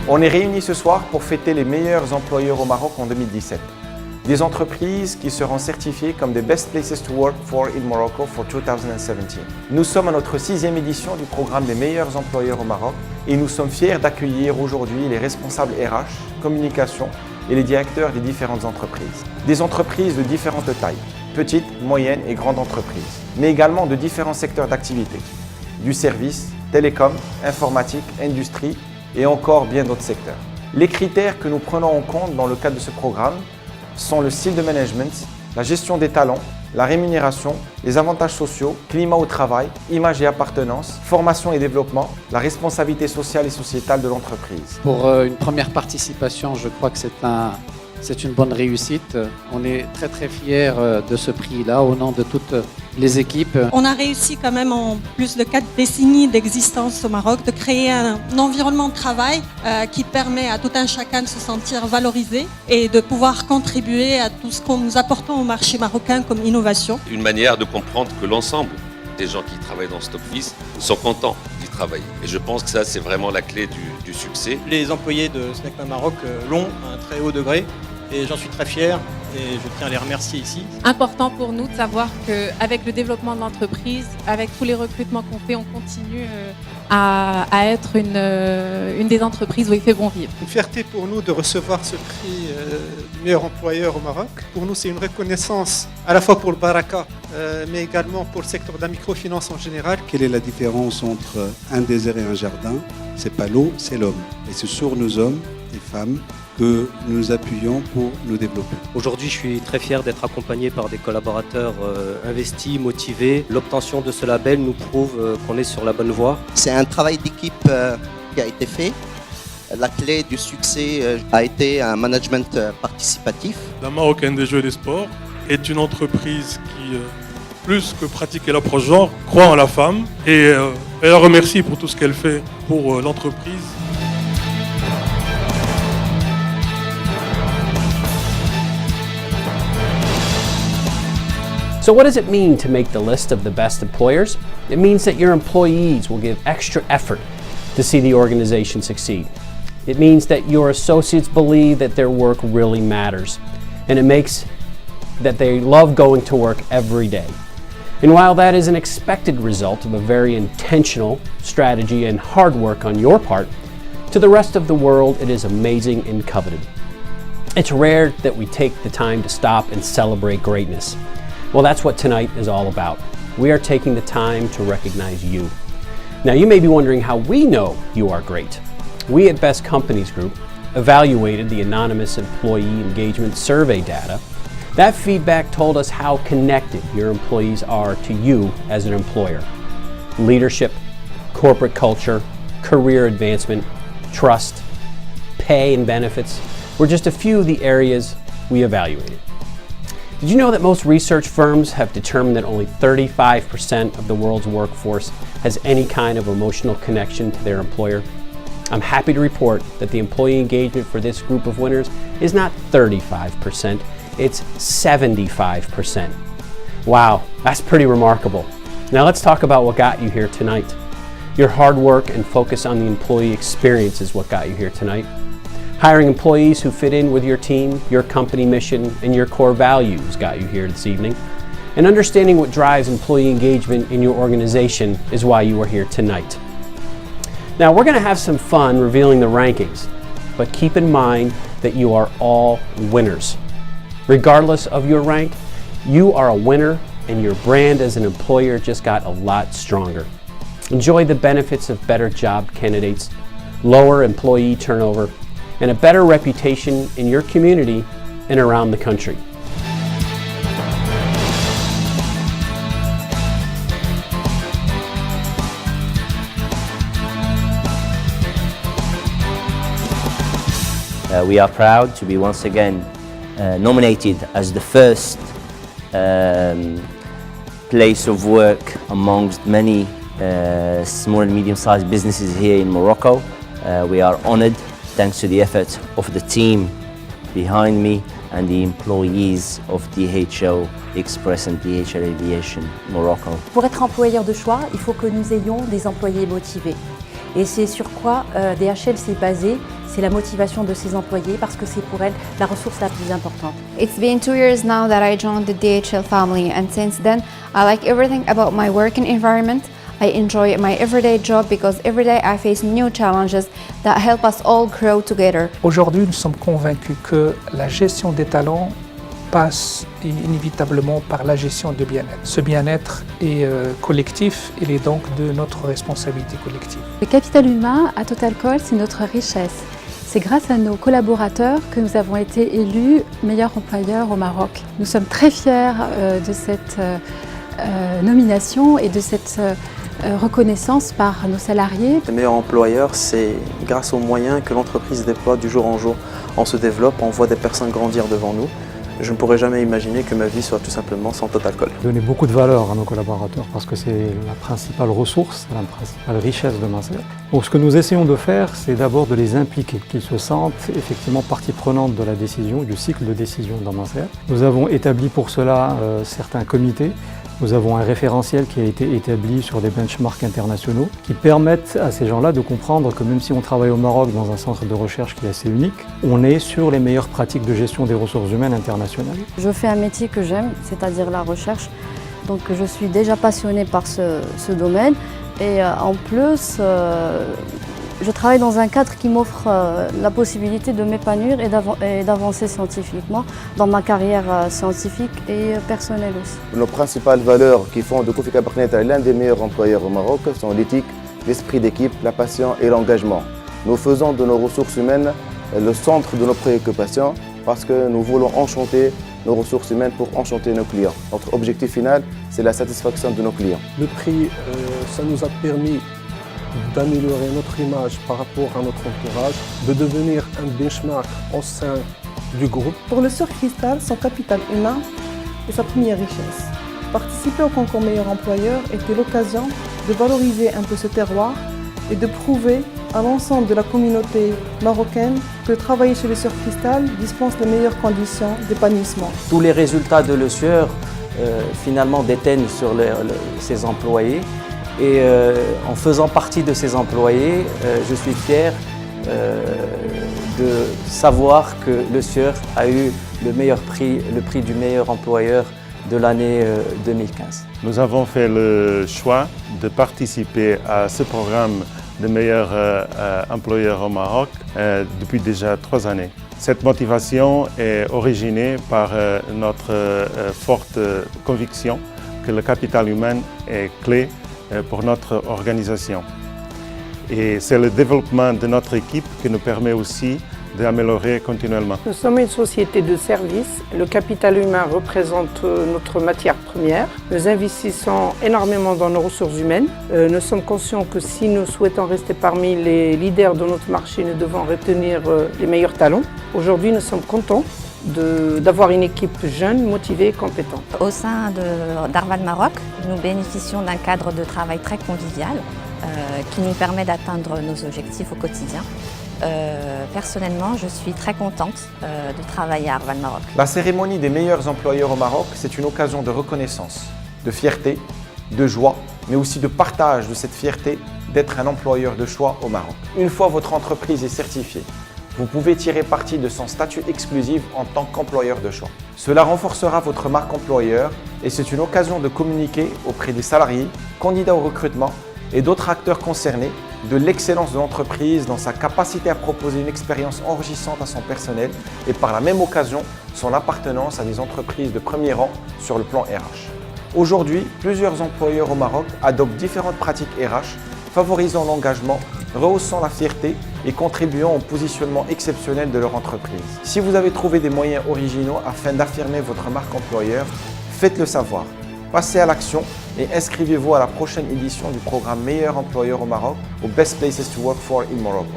On est réunis ce soir pour fêter les meilleurs employeurs au Maroc en 2017. Des entreprises qui seront certifiées comme des Best Places to Work for in Morocco for 2017. Nous sommes à notre 6e édition du programme des meilleurs employeurs au Maroc et nous sommes fiers d'accueillir aujourd'hui les responsables RH, communication et les directeurs des différentes entreprises. Des entreprises de différentes tailles, petites, moyennes et grandes entreprises, mais également de différents secteurs d'activité, du service, télécom, informatique, industrie et encore bien d'autres secteurs. Les critères que nous prenons en compte dans le cadre de ce programme sont le style de management, la gestion des talents, la rémunération, les avantages sociaux, climat au travail, image et appartenance, formation et développement, la responsabilité sociale et sociétale de l'entreprise. Pour une première participation, je crois que c'est une bonne réussite. On est très fiers de ce prix-là au nom de toutes les équipes. On a réussi quand même en plus de 4 décennies d'existence au Maroc de créer un environnement de travail qui permet à tout un chacun de se sentir valorisé et de pouvoir contribuer à tout ce que nous apportons au marché marocain comme innovation. Une manière de comprendre que l'ensemble des gens qui travaillent dans Stockfist sont contents d'y travailler. Et je pense que ça, c'est vraiment la clé du succès. Les employés de SNECMA Maroc l'ont à un très haut degré et j'en suis très fier et je tiens à les remercier ici. Important pour nous de savoir qu'avec le développement de l'entreprise, avec tous les recrutements qu'on fait, on continue à être une des entreprises où il fait bon vivre. Une fierté pour nous de recevoir ce prix du meilleur employeur au Maroc. Pour nous, c'est une reconnaissance à la fois pour le Baraka, mais également pour le secteur de la microfinance en général. Quelle est la différence entre un désert et un jardin? C'est pas l'eau, c'est l'homme. Et c'est sur nos hommes et femmes que nous appuyons pour nous développer. Aujourd'hui, je suis très fier d'être accompagné par des collaborateurs investis, motivés. L'obtention de ce label nous prouve qu'on est sur la bonne voie. C'est un travail d'équipe qui a été fait. La clé du succès a été un management participatif. La Marocaine des Jeux et des Sports est une entreprise qui, plus que pratiquer l'approche genre, croit en la femme et elle la remercie pour tout ce qu'elle fait pour l'entreprise. So what does it mean to make the list of the best employers? It means that your employees will give extra effort to see the organization succeed. It means that your associates believe that their work really matters, and it makes that they love going to work every day. And while that is an expected result of a very intentional strategy and hard work on your part, to the rest of the world it is amazing and coveted. It's rare that we take the time to stop and celebrate greatness. Well, that's what tonight is all about. We are taking the time to recognize you. Now, you may be wondering how we know you are great. We at Best Companies Group evaluated the anonymous employee engagement survey data. That feedback told us how connected your employees are to you as an employer. Leadership, corporate culture, career advancement, trust, pay and benefits were just a few of the areas we evaluated. Did you know that most research firms have determined that only 35% of the world's workforce has any kind of emotional connection to their employer? I'm happy to report that the employee engagement for this group of winners is not 35%, it's 75%. Wow, that's pretty remarkable. Now let's talk about what got you here tonight. Your hard work and focus on the employee experience is what got you here tonight. Hiring employees who fit in with your team, your company mission, and your core values got you here this evening. And understanding what drives employee engagement in your organization is why you are here tonight. Now, we're going to have some fun revealing the rankings, but keep in mind that you are all winners. Regardless of your rank, you are a winner, and your brand as an employer just got a lot stronger. Enjoy the benefits of better job candidates, lower employee turnover, and a better reputation in your community and around the country. We are proud to be once again nominated as the first place of work amongst many small and medium-sized businesses here in Morocco. We are honored thanks to the effort of the team behind me and the employees of DHL Express and DHL Aviation Morocco. Pour être employeur de choix, il faut que nous ayons des employés motivés. Et c'est sur quoi DHL s'est basé c'est la motivation de ses employés parce que c'est pour elles la ressource la plus importante. It's been 2 years now that I joined the DHL family, and since then I like everything about my working environment. I enjoy my everyday job because every day I face new challenges that help us all grow together. Aujourd'hui, nous sommes convaincus que la gestion des talents passe inévitablement par la gestion du bien-être. Ce bien-être est collectif, il est donc de notre responsabilité collective. Le capital humain à Total Call, c'est notre richesse. C'est grâce à nos collaborateurs que nous avons été élus meilleurs employeurs au Maroc. Nous sommes très fiers de cette nomination et de cette reconnaissance par nos salariés. Le meilleur employeur, c'est grâce aux moyens que l'entreprise déploie du jour en jour. On se développe, on voit des personnes grandir devant nous. Je ne pourrais jamais imaginer que ma vie soit tout simplement sans Total Call. Donner beaucoup de valeur à nos collaborateurs parce que c'est la principale ressource, la principale richesse de Masr. Donc ce que nous essayons de faire, c'est d'abord de les impliquer, qu'ils se sentent effectivement partie prenante de la décision, du cycle de décision dans Masr. Nous avons établi pour cela certains comités. Nous avons un référentiel qui a été établi sur des benchmarks internationaux qui permettent à ces gens-là de comprendre que même si on travaille au Maroc dans un centre de recherche qui est assez unique, on est sur les meilleures pratiques de gestion des ressources humaines internationales. Je fais un métier que j'aime, c'est-à-dire la recherche. Donc je suis déjà passionnée par ce domaine et en plus je travaille dans un cadre qui m'offre la possibilité de m'épanouir et d'avancer scientifiquement dans ma carrière scientifique et personnelle aussi. Nos principales valeurs qui font de Kofika Barnet l'un des meilleurs employeurs au Maroc sont l'éthique, l'esprit d'équipe, la passion et l'engagement. Nous faisons de nos ressources humaines le centre de nos préoccupations parce que nous voulons enchanter nos ressources humaines pour enchanter nos clients. Notre objectif final, c'est la satisfaction de nos clients. Le prix, ça nous a permis d'améliorer notre image par rapport à notre entourage, de devenir un benchmark au sein du groupe. Pour le Surf Cristal, son capital humain est sa première richesse. Participer au concours meilleur employeur était l'occasion de valoriser un peu ce terroir et de prouver à l'ensemble de la communauté marocaine que travailler chez le Surf Cristal dispense les meilleures conditions d'épanouissement. Tous les résultats de Le Sueur finalement déteignent sur ses employés. Et en faisant partie de ces employés, je suis fier de savoir que Le Sueur a eu le prix du meilleur employeur de l'année 2015. Nous avons fait le choix de participer à ce programme de meilleur employeur au Maroc depuis déjà 3 années. Cette motivation est originée par notre forte conviction que le capital humain est clé pour notre organisation. Et c'est le développement de notre équipe qui nous permet aussi d'améliorer continuellement. Nous sommes une société de services. Le capital humain représente notre matière première. Nous investissons énormément dans nos ressources humaines. Nous sommes conscients que si nous souhaitons rester parmi les leaders de notre marché, nous devons retenir les meilleurs talents. Aujourd'hui, nous sommes contents d'avoir une équipe jeune, motivée et compétente. Au sein d'Arval Maroc, nous bénéficions d'un cadre de travail très convivial qui nous permet d'atteindre nos objectifs au quotidien. Personnellement, je suis très contente de travailler à Arval Maroc. La cérémonie des meilleurs employeurs au Maroc, c'est une occasion de reconnaissance, de fierté, de joie, mais aussi de partage de cette fierté d'être un employeur de choix au Maroc. Une fois votre entreprise est certifiée, vous pouvez tirer parti de son statut exclusif en tant qu'employeur de choix. Cela renforcera votre marque employeur et c'est une occasion de communiquer auprès des salariés, candidats au recrutement et d'autres acteurs concernés de l'excellence de l'entreprise dans sa capacité à proposer une expérience enrichissante à son personnel et par la même occasion son appartenance à des entreprises de premier rang sur le plan RH. Aujourd'hui, plusieurs employeurs au Maroc adoptent différentes pratiques RH favorisant l'engagement, rehaussant la fierté et contribuant au positionnement exceptionnel de leur entreprise. Si vous avez trouvé des moyens originaux afin d'affirmer votre marque employeur, faites-le savoir. Passez à l'action et inscrivez-vous à la prochaine édition du programme Meilleur employeur au Maroc au Best Places to Work for in Morocco.